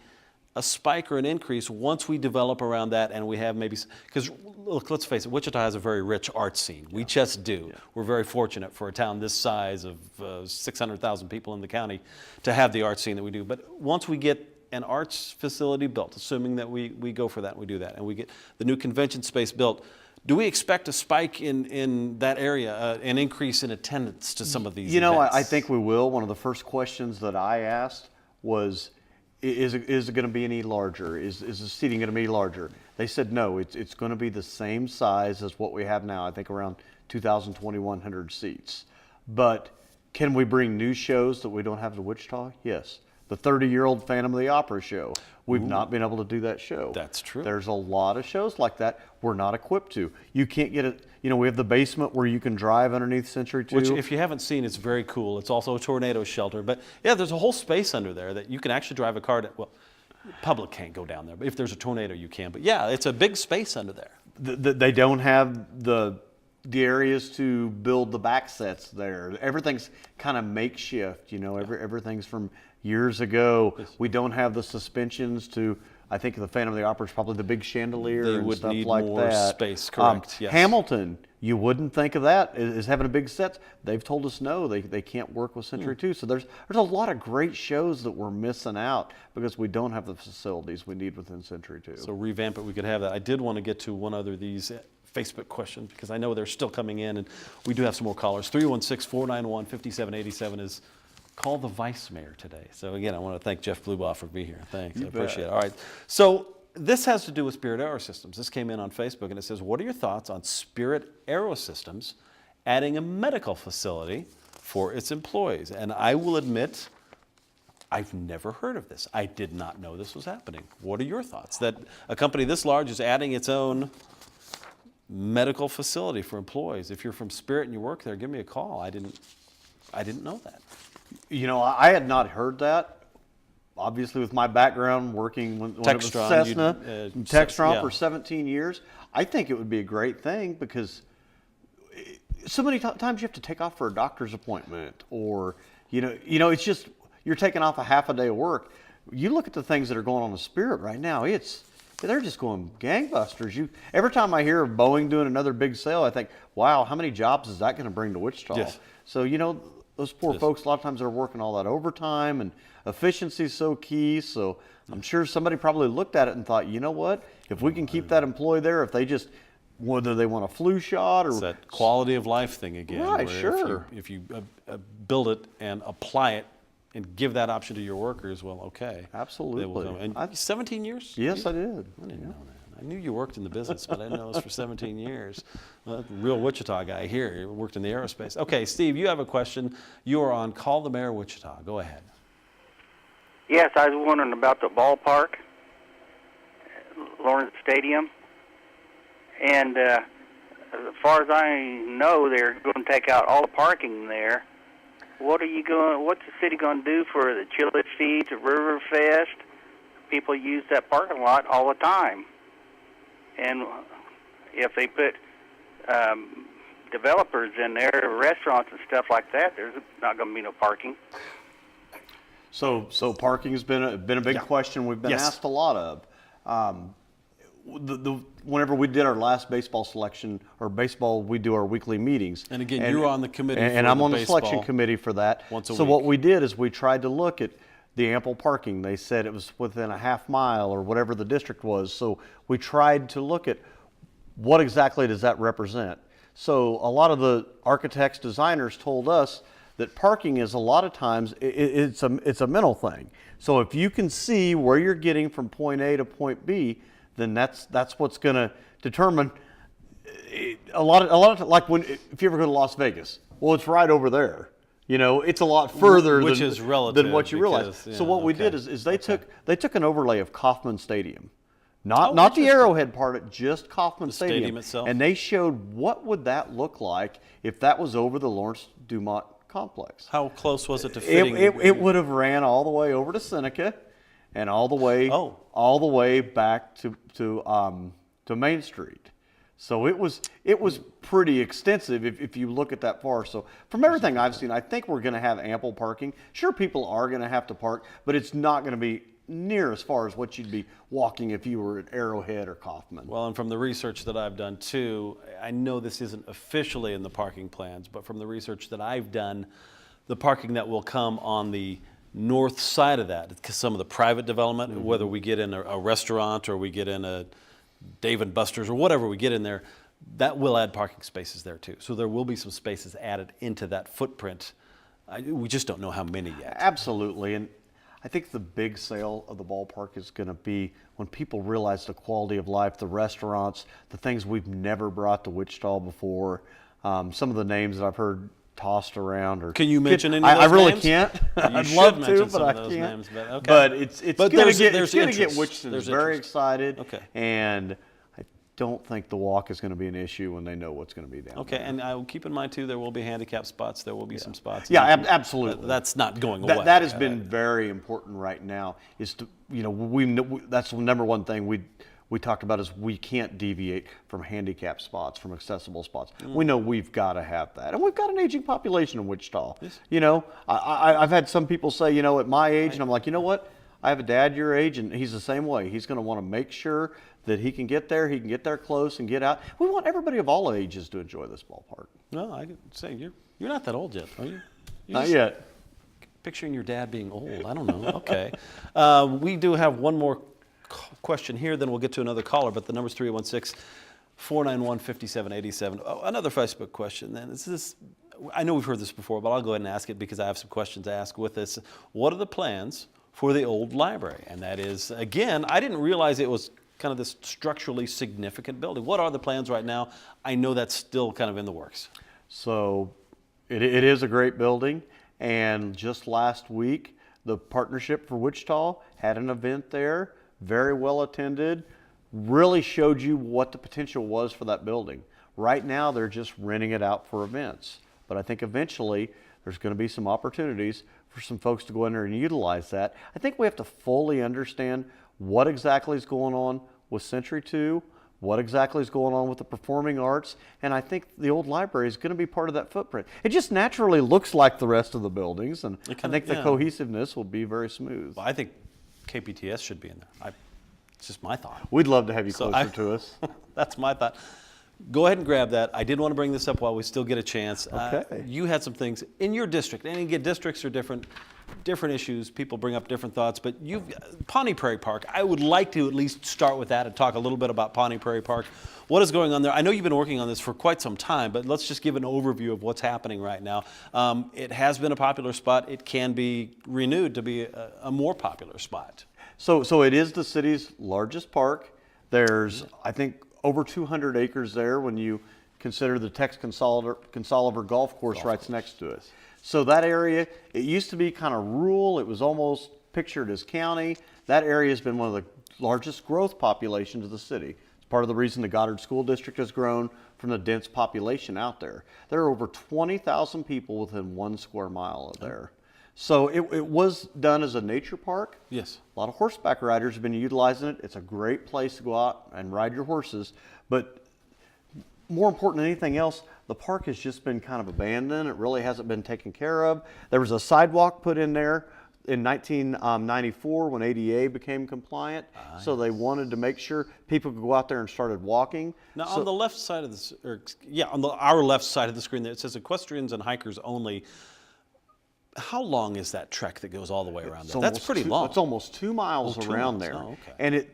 a spike or an increase once we develop around that and we have maybe, because look, let's face it, Wichita has a very rich art scene. We just do. Yeah. We're very fortunate for a town this size of 600,000 people in the county to have the art scene that we do. But once we get an arts facility built, assuming that we go for that and we do that, and we get the new convention space built, do we expect a spike in that area, an increase in attendance to some of these events? I think we will. One of the first questions that I asked was, is it going to be any larger? Is the seating going to be larger? They said no, it's going to be the same size as what we have now, I think around 2,000, 2,100 seats. But can we bring new shows that we don't have to Wichita? Yes. The 30-year-old Phantom of the Opera show. We've not been able to do that show. That's true. There's a lot of shows like that we're not equipped to. You can't get it. We have the basement where you can drive underneath Century 2. Which, if you haven't seen, it's very cool. It's also a tornado shelter. But yeah, there's a whole space under there that you can actually drive a car to. Well, public can't go down there, but if there's a tornado, you can. But yeah, it's a big space under there. They don't have the the areas to build the back sets there. Everything's kind of makeshift, you know, everything's from years ago. We don't have the suspensions to, I think the Phantom of the Opera is probably the big chandelier They and would stuff need like more that. space, correct, yes. Hamilton, you wouldn't think of that as having a big set. They've told us no, they can't work with Century 2. So there's a lot of great shows that we're missing out because we don't have the facilities we need within Century 2. So revamp it, we could have that. I did want to get to one other of these Facebook questions because I know they're still coming in, and we do have some more callers. 316-491-5787 is call the vice mayor today. So again, I want to thank Jeff Blubaugh for being here. Thanks, I appreciate it. All right, so this has to do with Spirit Aerosystems. This came in on Facebook, and it says, what are your thoughts on Spirit Aerosystems adding a medical facility for its employees? And I will admit, I've never heard of this. I did not know this was happening. What are your thoughts? That a company this large is adding its own medical facility for employees. If you're from Spirit and you work there, give me a call. I didn't know that. You know, I had not heard that. Obviously, with my background working when it was Textron, Cessna, Textron yeah. for 17 years, I think it would be a great thing because so many times you have to take off for a doctor's appointment, or you know, it's just you're taking off a half a day of work. You look at the things that are going on in Spirit right now; they're just going gangbusters. Every time I hear of Boeing doing another big sale, I think, wow, how many jobs is that going to bring to Wichita? Yes. So you know, those poor folks a lot of times are working all that overtime, and efficiency is so key. So I'm sure somebody probably looked at it and thought, you know what, if we can keep that employee there, if they just, whether they want a flu shot or It's that quality of life thing again. Right, where sure. If you build it and apply it and give that option to your workers, well, okay. Absolutely. They will go. And 17 years? Yes, I did. I didn't know that. I knew you worked in the business, but I didn't know it was for 17 years. Well, real Wichita guy here. You worked in the aerospace. Okay, Steve, you have a question. You are on Call the Mayor Wichita. Go ahead. Yes, I was wondering about the ballpark, Lawrence Stadium, and as far as I know, they're going to take out all the parking there. What's the city going to do for the Chili Feeds, the Riverfest? People use that parking lot all the time, and if they put developers in there, restaurants and stuff like that, there's not going to be no parking. So parking has been a big question we've been asked a lot of. Whenever we did our last baseball selection, we do our weekly meetings. And again, you're on the committee and for I'm the on the baseball selection committee for that. Once a so week. what we did is we tried to look at the ample parking. They said it was within a half mile or whatever the district was. So we tried to look at what exactly does that represent. So a lot of the architects, designers told us that parking is a lot of times it's a mental thing. So if you can see where you're getting from point A to point B, then that's what's going to determine a lot of like if you ever go to Las Vegas, well, it's right over there. You know, it's a lot further Which than, is relative than what you realize. because, yeah, So what we okay. did is they took an overlay of Kauffman Stadium. Not the Arrowhead part, just Kauffman stadium itself? And they showed what would that look like if that was over the Lawrence Dumont complex. How close was it to fitting? It would have ran all the way over to Seneca and all the way back to Main Street. So it was pretty extensive if you look at that far. So from everything I've seen, I think we're going to have ample parking. Sure, people are going to have to park, but it's not going to be near as far as what you'd be walking if you were at Arrowhead or Kauffman. Well, and from the research that I've done too, I know this isn't officially in the parking plans, but from the research that I've done, the parking that will come on the north side of that, because some of the private development, whether we get in a restaurant or we get in a Dave & Buster's or whatever we get in there, that will add parking spaces there too. So there will be some spaces added into that footprint. We just don't know how many yet. Absolutely. And I think the big sale of the ballpark is going to be when people realize the quality of life, the restaurants, the things we've never brought to Wichita before. Some of the names that I've heard tossed around. Or can you mention any of those I really names? can't. I'd should love mention to, some but of I those can't. names, but okay. But it's But going to there's get interest. Wichitans There's very interest. excited. Okay. And I don't think the walk is going to be an issue when they know what's going to be down Okay, there. and I will keep in mind too, there will be handicap spots. There will be some spots. Yeah, absolutely. That's not going away. That has been very important right now. Is to, you know, that's the number one thing we talked about is we can't deviate from handicap spots, from accessible spots. We know we've got to have that. And we've got an aging population in Wichita. Yes. You know, I've had some people say, you know, at my age, and I'm like, you know what? I have a dad your age, and he's the same way. He's going to want to make sure that he can get there close and get out. We want everybody of all ages to enjoy this ballpark. No, I can say you're not that old yet, are you? Not yet. Picturing your dad being old. I don't know. Okay. We do have one more question here, then we'll get to another caller, but the number's 316-491-5787. Oh, another Facebook question then. Is this, I know we've heard this before, but I'll go ahead and ask it because I have some questions to ask with this. What are the plans for the old library? And that is, again, I didn't realize it was kind of this structurally significant building. What are the plans right now? I know that's still kind of in the works. So it is a great building. And just last week, the Partnership for Wichita had an event there, very well attended, really showed you what the potential was for that building. Right now, they're just renting it out for events. But I think eventually, there's going to be some opportunities for some folks to go in there and utilize that. I think we have to fully understand what exactly is going on with Century 2, what exactly is going on with the performing arts, and I think the old library is going to be part of that footprint. It just naturally looks like the rest of the buildings, and I think the cohesiveness will be very smooth. Well, I think KPTS should be in there. It's just my thought. We'd love to have you closer to us. That's my thought. Go ahead and grab that. I did want to bring this up while we still get a chance. Okay. You had some things in your district, and again, districts are different issues. People bring up different thoughts, but Pawnee Prairie Park, I would like to at least start with that and talk a little bit about Pawnee Prairie Park. What is going on there? I know you've been working on this for quite some time, but let's just give an overview of what's happening right now. It has been a popular spot. It can be renewed to be a more popular spot. So it is the city's largest park. There's, I think, over 200 acres there when you consider the Tex Consoliver Golf Course right next to it. So that area, it used to be kind of rural. It was almost pictured as county. That area has been one of the largest growth populations of the city. It's part of the reason the Goddard School District has grown from the dense population out there. There are over 20,000 people within 1 square mile of there. So it was done as a nature park. Yes. A lot of horseback riders have been utilizing it. It's a great place to go out and ride your horses. But more important than anything else, the park has just been kind of abandoned. It really hasn't been taken care of. There was a sidewalk put in there in 1994 when ADA became compliant. So they wanted to make sure people could go out there and started walking. Now on the left side of this, our left side of the screen there, it says equestrians and hikers only. How long is that trek that goes all the way around there? That's pretty long. It's almost 2 miles around there. Oh, okay. And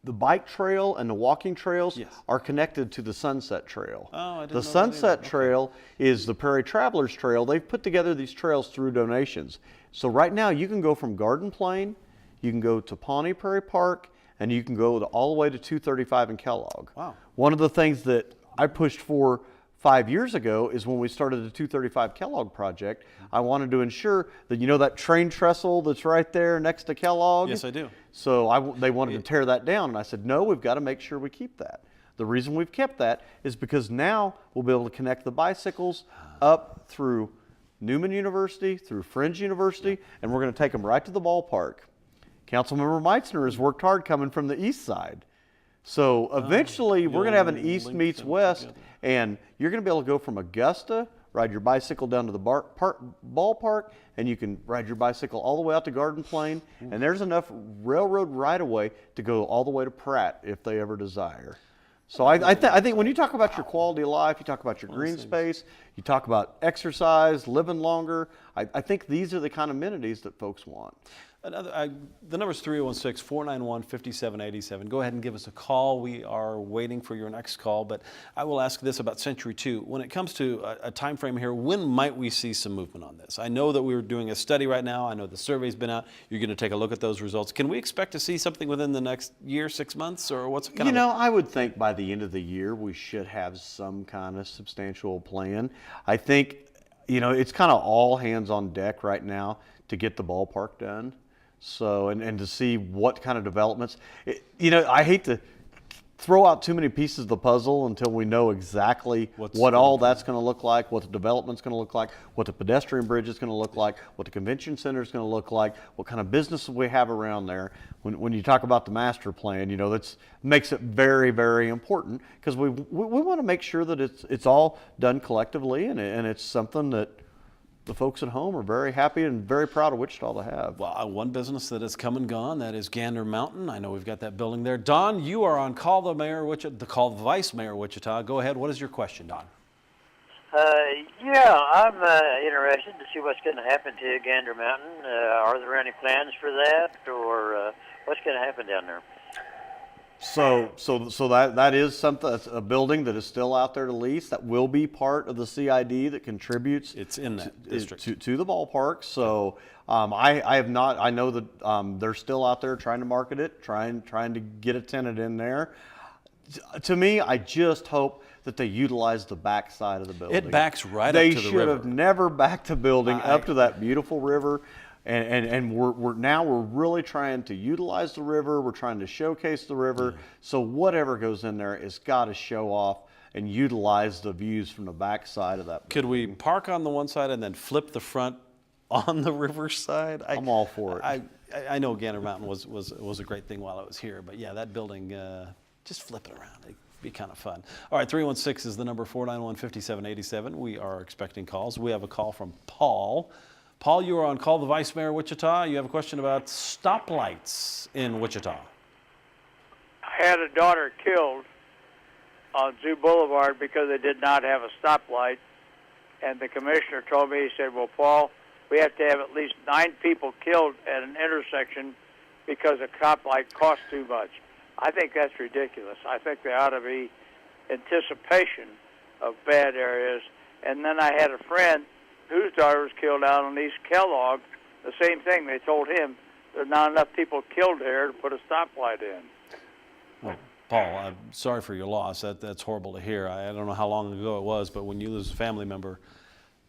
the bike trail and the walking trails are connected to the Sunset Trail. Oh, I didn't know the that Sunset either. Trail is the Prairie Travelers Trail. They've put together these trails through donations. So right now you can go from Garden Plain, you can go to Pawnee Prairie Park, and you can go all the way to 235 in Kellogg. Wow. One of the things that I pushed for 5 years ago is when we started the 235 Kellogg project. I wanted to ensure that, you know, that train trestle that's right there next to Kellogg? Yes, I do. So they wanted to tear that down, and I said, no, we've got to make sure we keep that. The reason we've kept that is because now we'll be able to connect the bicycles up through Newman University, through Fringe University, and we're going to take them right to the ballpark. Councilmember Meitzner has worked hard coming from the east side. So eventually we're going to have an east meets west, and you're going to be able to go from Augusta, ride your bicycle down to the ballpark, and you can ride your bicycle all the way out to Garden Plain, and there's enough railroad right-of-way to go all the way to Pratt if they ever desire. So I think when you talk about your quality of life, you talk about your green space, you talk about exercise, living longer, I think these are the kind of amenities that folks want. The number is 316-491-5787. Go ahead and give us a call. We are waiting for your next call, but I will ask this about Century 2. When it comes to a time frame here, when might we see some movement on this? I know that we're doing a study right now. I know the survey's been out. You're going to take a look at those results. Can we expect to see something within the next year, 6 months, or what's it kind of? You know, I would think by the end of the year we should have some kind of substantial plan. I think, you know, it's kind of all hands on deck right now to get the ballpark done. So, and to see what kind of developments, you know, I hate to throw out too many pieces of the puzzle until we know exactly what all that's going to look like, what the development's going to look like, what the pedestrian bridge is going to look like, what the convention center is going to look like, what kind of businesses we have around there. When you talk about the master plan, you know, that makes it very, very important, because we want to make sure that it's all done collectively, and it's something that the folks at home are very happy and very proud of Wichita to have. Well, one business that has come and gone, that is Gander Mountain. I know we've got that building there. Don, you are on Call the Mayor Wichita, Call the Vice Mayor Wichita. Go ahead. What is your question, Don? Yeah, I'm interested to see what's going to happen to Gander Mountain. Are there any plans for that, or what's going to happen down there? So that is something, that's a building that is still out there to lease, that will be part of the CID that contributes. It's in that district to the ballpark. So I have not. I know that they're still out there trying to market it, trying to get a tenant in there. To me, I just hope that they utilize the backside of the building. It backs right up They to the river. should have never backed the building up to that beautiful river. And we're now really trying to utilize the river. We're trying to showcase the river. So whatever goes in there has got to show off and utilize the views from the back side of that building. Could we park on the one side and then flip the front on the river side? I'm all for it. I know Gander Mountain was a great thing while I was here, but yeah, that building, just flip it around. It'd be kind of fun. All right, 316 is the number, 491-5787. We are expecting calls. We have a call from Paul. Paul, you are on Call the Vice Mayor Wichita. You have a question about stoplights in Wichita. I had a daughter killed on Zoo Boulevard because they did not have a stoplight. And the commissioner told me, he said, well, Paul, we have to have at least 9 people killed at an intersection because a stoplight costs too much. I think that's ridiculous. I think there ought to be anticipation of bad areas. And then I had a friend whose daughter was killed out on East Kellogg. The same thing. They told him there's not enough people killed there to put a stoplight in. Well, Paul, I'm sorry for your loss. That's horrible to hear. I don't know how long ago it was, but when you lose a family member,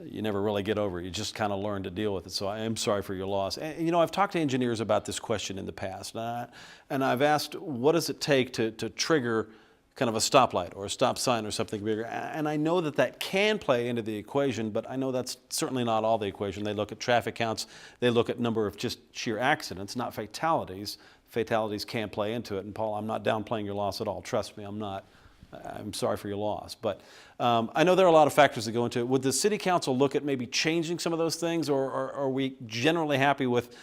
you never really get over it. You just kind of learn to deal with it. So I am sorry for your loss. And, you know, I've talked to engineers about this question in the past, and I've asked, what does it take to trigger kind of a stoplight or a stop sign or something bigger? And I know that can play into the equation, but I know that's certainly not all the equation. They look at traffic counts. They look at number of just sheer accidents, not fatalities. Fatalities can play into it. And Paul, I'm not downplaying your loss at all. Trust me, I'm not. I'm sorry for your loss. But I know there are a lot of factors that go into it. Would the city council look at maybe changing some of those things, or are we generally happy with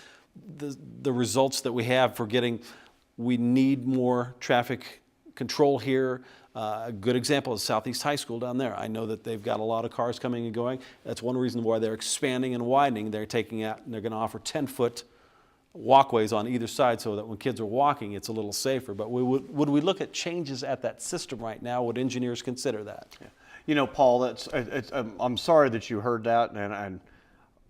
the results that we have for we need more traffic control here? A good example is Southeast High School down there. I know that they've got a lot of cars coming and going. That's one reason why they're expanding and widening. They're taking out, and they're going to offer 10-foot walkways on either side so that when kids are walking, it's a little safer. But would we look at changes at that system right now? Would engineers consider that? Yeah. You know, Paul, I'm sorry that you heard that, and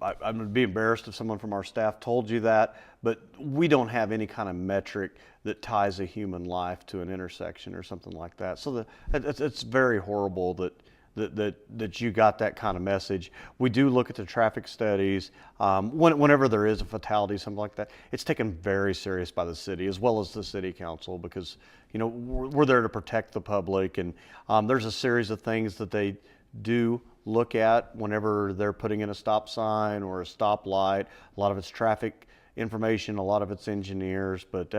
I would be embarrassed if someone from our staff told you that, but we don't have any kind of metric that ties a human life to an intersection or something like that. So it's very horrible that you got that kind of message. We do look at the traffic studies. Whenever there is a fatality, something like that, it's taken very serious by the city as well as the city council, because, you know, we're there to protect the public, and there's a series of things that they do look at whenever they're putting in a stop sign or a stoplight. A lot of it's traffic information, a lot of it's engineers, but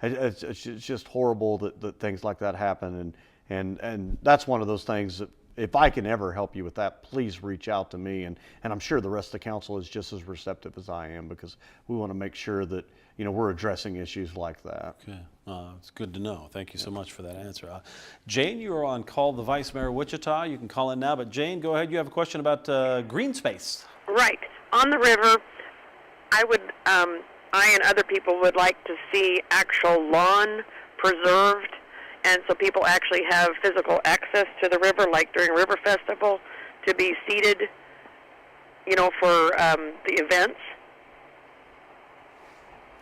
it's just horrible that things like that happen, and that's one of those things that, if I can ever help you with that, please reach out to me, and I'm sure the rest of the council is just as receptive as I am, because we want to make sure that, you know, we're addressing issues like that. Okay, it's good to know. Thank you so much for that answer. Jane, you are on Call the Vice Mayor Wichita. You can call in now, but Jane, go ahead. You have a question about green space. Right. On the river, I and other people would like to see actual lawn preserved, and so people actually have physical access to the river, like during River Festival, to be seated, you know, for the events.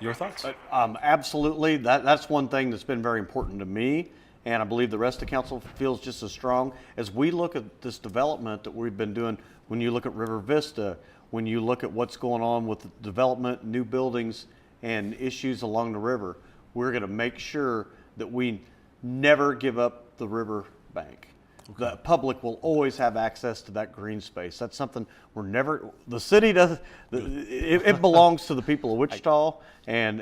Your thoughts? Absolutely. That's one thing that's been very important to me, and I believe the rest of the council feels just as strong. As we look at this development that we've been doing, when you look at River Vista, when you look at what's going on with the development, new buildings, and issues along the river, we're going to make sure that we never give up the river bank. The public will always have access to that green space. That's something the city does, it belongs to the people of Wichita, and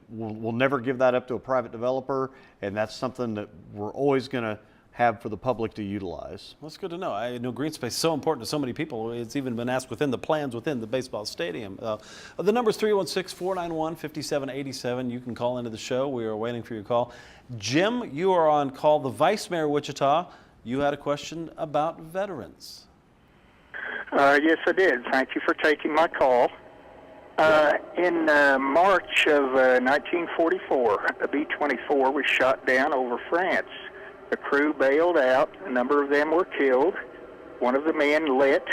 we'll never give that up to a private developer, and that's something that we're always going to have for the public to utilize. Well, that's good to know. I know green space is so important to so many people. It's even been asked within the plans within the baseball stadium. The number is 316-491-5787. You can call into the show. We are waiting for your call. Jim, you are on call. The Vice Mayor of Wichita, you had a question about veterans. Yes, I did. Thank you for taking my call. In March of 1944, a B-24 was shot down over France. The crew bailed out. A number of them were killed. One of the men lit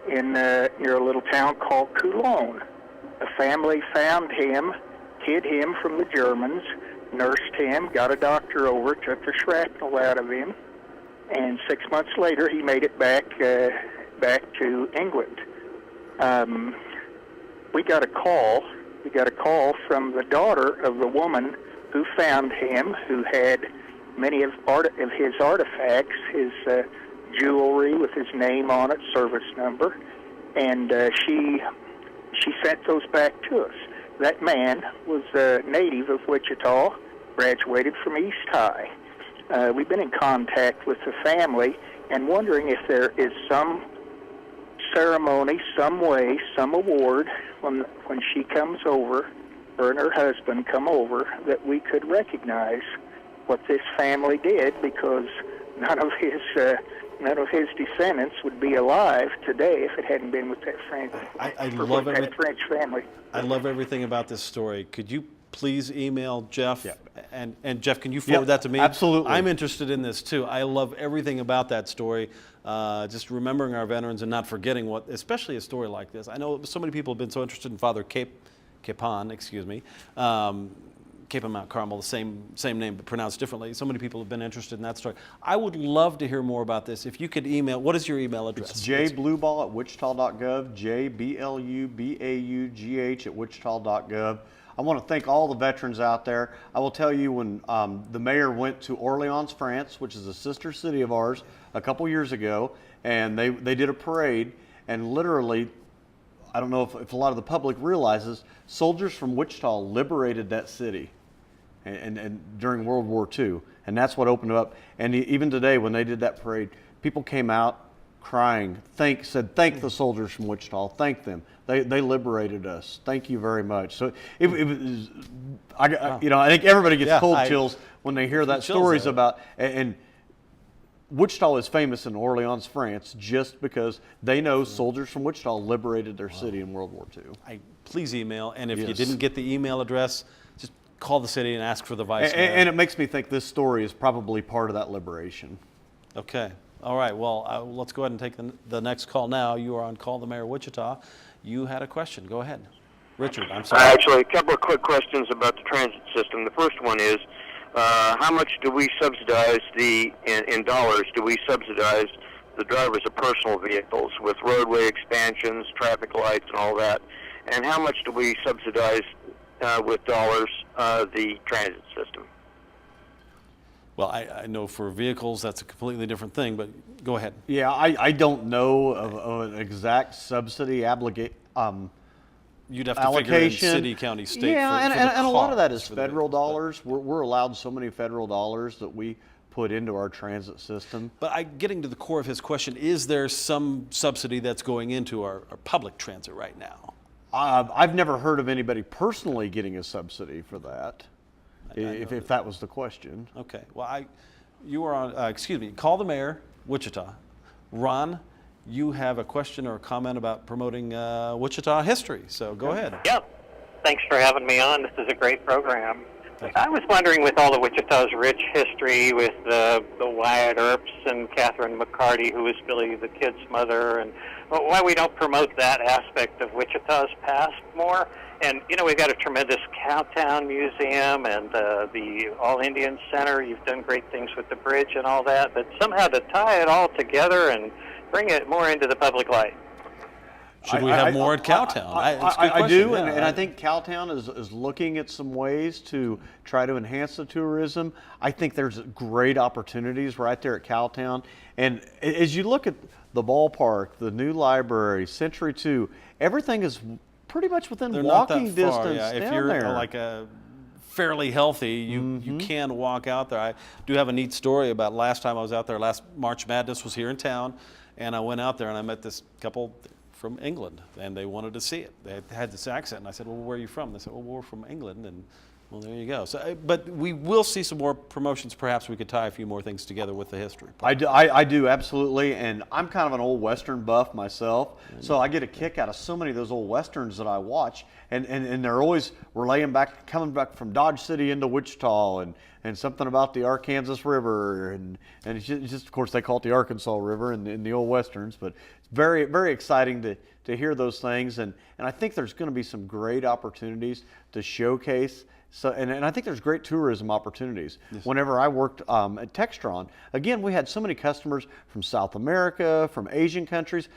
in near a little town called Cologne. A family found him, hid him from the Germans, nursed him, got a doctor over, took the shrapnel out of him, and 6 months later he made it back to England. We got a call from the daughter of the woman who found him, who had many of his artifacts, his jewelry with his name on it, service number, and she sent those back to us. That man was a native of Wichita, graduated from East High. We've been in contact with the family and wondering if there is some ceremony, some way, some award when she comes over, her and her husband come over, that we could recognize what this family did, because none of his descendants would be alive today if it hadn't been with that family. I love that French family. I love everything about this story. Could you please email Jeff? Yep. And Jeff, can you forward that to me? Absolutely. I'm interested in this too. I love everything about that story. Just remembering our veterans and not forgetting especially a story like this. I know so many people have been so interested in Father Capon, Cape of Mount Carmel, the same name but pronounced differently. So many people have been interested in that story. I would love to hear more about this. If you could email, what is your email address? It's jblubaugh@wichita.gov, jblubaugh@wichita.gov. I want to thank all the veterans out there. I will tell you, when the mayor went to Orleans, France, which is a sister city of ours, a couple years ago, and they did a parade, and literally, I don't know if a lot of the public realizes, soldiers from Wichita liberated that city and during World War II, and that's what opened it up. And even today, when they did that parade, people came out crying, said thank the soldiers from Wichita, thank them. They liberated us. Thank you very much. So it was, I think everybody gets cold chills when they hear that stories about, and Wichita is famous in Orleans, France, just because they know soldiers from Wichita liberated their city in World War II. Please email, and if you didn't get the email address, just call the city and ask for the vice mayor. And it makes me think this story is probably part of that liberation. Okay. All right. Well, let's go ahead and take the next call now. You are on call, the mayor of Wichita. You had a question. Go ahead. Richard, I'm sorry. Actually, a couple of quick questions about the transit system. The first one is, how much do we subsidize in dollars, do we subsidize the drivers of personal vehicles with roadway expansions, traffic lights, and all that? And how much do we subsidize with dollars the transit system? Well, I know for vehicles that's a completely different thing, but go ahead. Yeah, I don't know of an exact subsidy You'd have to allocation. figure in city, county, state. Yeah, for and a lot of that is for federal dollars. We're allowed so many federal dollars that we put into our transit system. But getting to the core of his question, is there some subsidy that's going into our public transit right now? I've never heard of anybody personally getting a subsidy for that, if that was the question. Okay. Well, you are on, call the mayor, Wichita. Ron, you have a question or a comment about promoting Wichita history, so go ahead. Yep. Thanks for having me on. This is a great program. I was wondering, with all of Wichita's rich history, with the Wyatt Earps and Catherine McCarty, who was Billy the Kid's mother, and why we don't promote that aspect of Wichita's past more. And, we've got a tremendous Cowtown Museum and the All Indian Center. You've done great things with the bridge and all that, but somehow to tie it all together and bring it more into the public light. Should we have more at Cowtown? I do, and I think Cowtown is looking at some ways to try to enhance the tourism. I think there's great opportunities right there at Cowtown. And as you look at the ballpark, the new library, Century 2, everything is pretty much within walking distance down if you're there. like a fairly healthy, you can walk out there. I do have a neat story about last time I was out there. Last March Madness was here in town, and I went out there and I met this couple from England, and they wanted to see it. They had this accent, and I said, well, where are you from? They said, well, we're from England, and well, there you go. So, but we will see some more promotions. Perhaps we could tie a few more things together with the history. I do, absolutely, and I'm kind of an old Western buff myself, so I get a kick out of so many of those old Westerns that I watch, and they're always coming back from Dodge City into Wichita, and something about the Arkansas River, and it's just, of course, they call it the Arkansas River in the old Westerns, but it's very, very exciting to hear those things, and I think there's going to be some great opportunities to showcase. So, and I think there's great tourism opportunities. Yes. Whenever I worked at Textron, again, we had so many customers from South America, from Asian countries.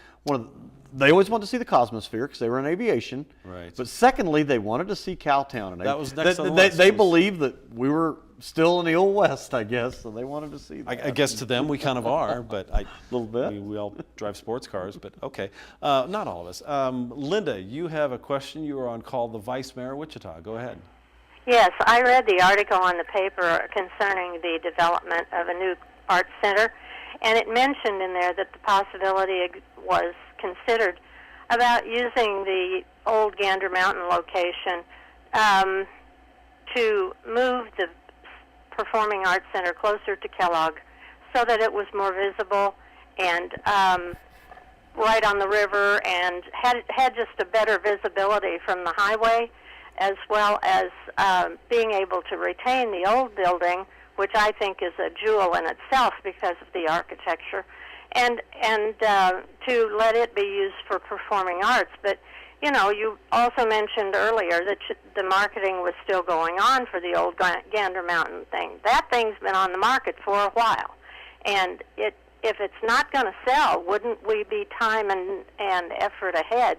They always wanted to see the Cosmosphere because they were in aviation. Right. But secondly, they wanted to see Cowtown. And that was next on the list. They believed that we were still in the Old West, I guess, so they wanted to see that. I guess to them we kind of are, but a little bit. We all drive sports cars, but okay. Not all of us. Linda, you have a question. You are on call, the Vice Mayor of Wichita. Go ahead. Yes, I read the article on the paper concerning the development of a new arts center, and it mentioned in there that the possibility was considered about using the old Gander Mountain location to move the Performing Arts Center closer to Kellogg so that it was more visible and right on the river and had just a better visibility from the highway, as well as being able to retain the old building, which I think is a jewel in itself because of the architecture, and to let it be used for performing arts. But, you know, you also mentioned earlier that the marketing was still going on for the old Gander Mountain thing. That thing's been on the market for a while, and if it's not going to sell, wouldn't we be time and effort ahead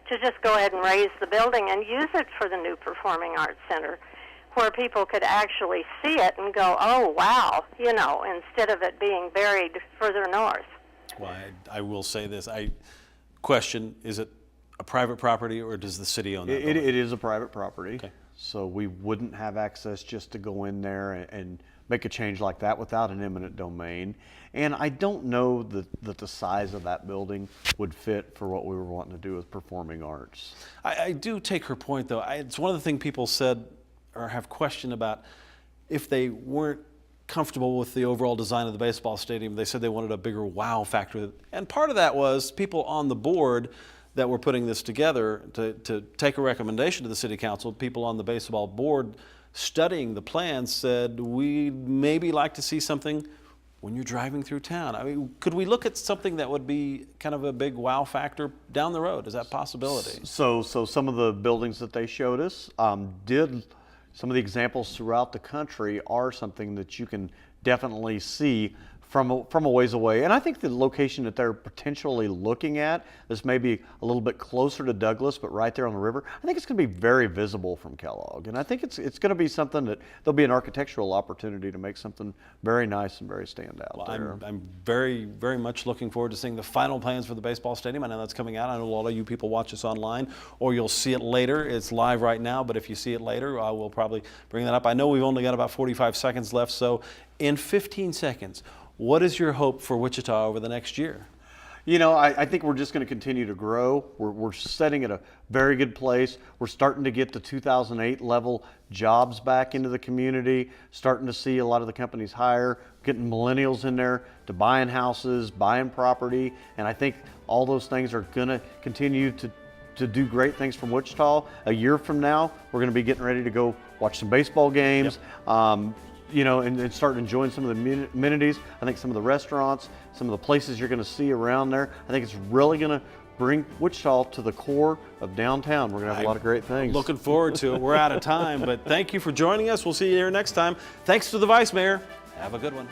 to just go ahead and raise the building and use it for the new Performing Arts Center, where people could actually see it and go, oh, wow, you know, instead of it being buried further north? Well, I will say this. I question, is it a private property or does the city own that building? It is a private property. Okay. So we wouldn't have access just to go in there and make a change like that without an eminent domain. And I don't know that the size of that building would fit for what we were wanting to do with performing arts. I do take her point, though. It's one of the things people said or have questioned about if they weren't comfortable with the overall design of the baseball stadium. They said they wanted a bigger wow factor. And part of that was people on the board that were putting this together to take a recommendation to the city council. People on the baseball board studying the plans said, we'd maybe like to see something when you're driving through town. I mean, could we look at something that would be kind of a big wow factor down the road? Is that a possibility? So some of the buildings that they showed us some of the examples throughout the country are something that you can definitely see from a ways away. And I think the location that they're potentially looking at, this may be a little bit closer to Douglas, but right there on the river, I think it's going to be very visible from Kellogg. And I think it's going to be something that there'll be an architectural opportunity to make something very nice and very standout there. I'm very, very much looking forward to seeing the final plans for the baseball stadium. I know that's coming out. I know a lot of you people watch us online, or you'll see it later. It's live right now, but if you see it later, I will probably bring that up. I know we've only got about 45 seconds left, so in 15 seconds, what is your hope for Wichita over the next year? You know, I think we're just going to continue to grow. We're setting at a very good place. We're starting to get the 2008 level jobs back into the community, starting to see a lot of the companies hire, getting millennials in there to buying houses, buying property, and I think all those things are going to continue to do great things from Wichita. A year from now, we're going to be getting ready to go watch some baseball games. Yep. You know, and start enjoying some of the amenities. I think some of the restaurants, some of the places you're going to see around there, I think it's really going to bring Wichita to the core of downtown. We're going to have a lot of great things. Looking forward to it. We're out of time, but thank you for joining us. We'll see you here next time. Thanks to the Vice Mayor. Have a good one.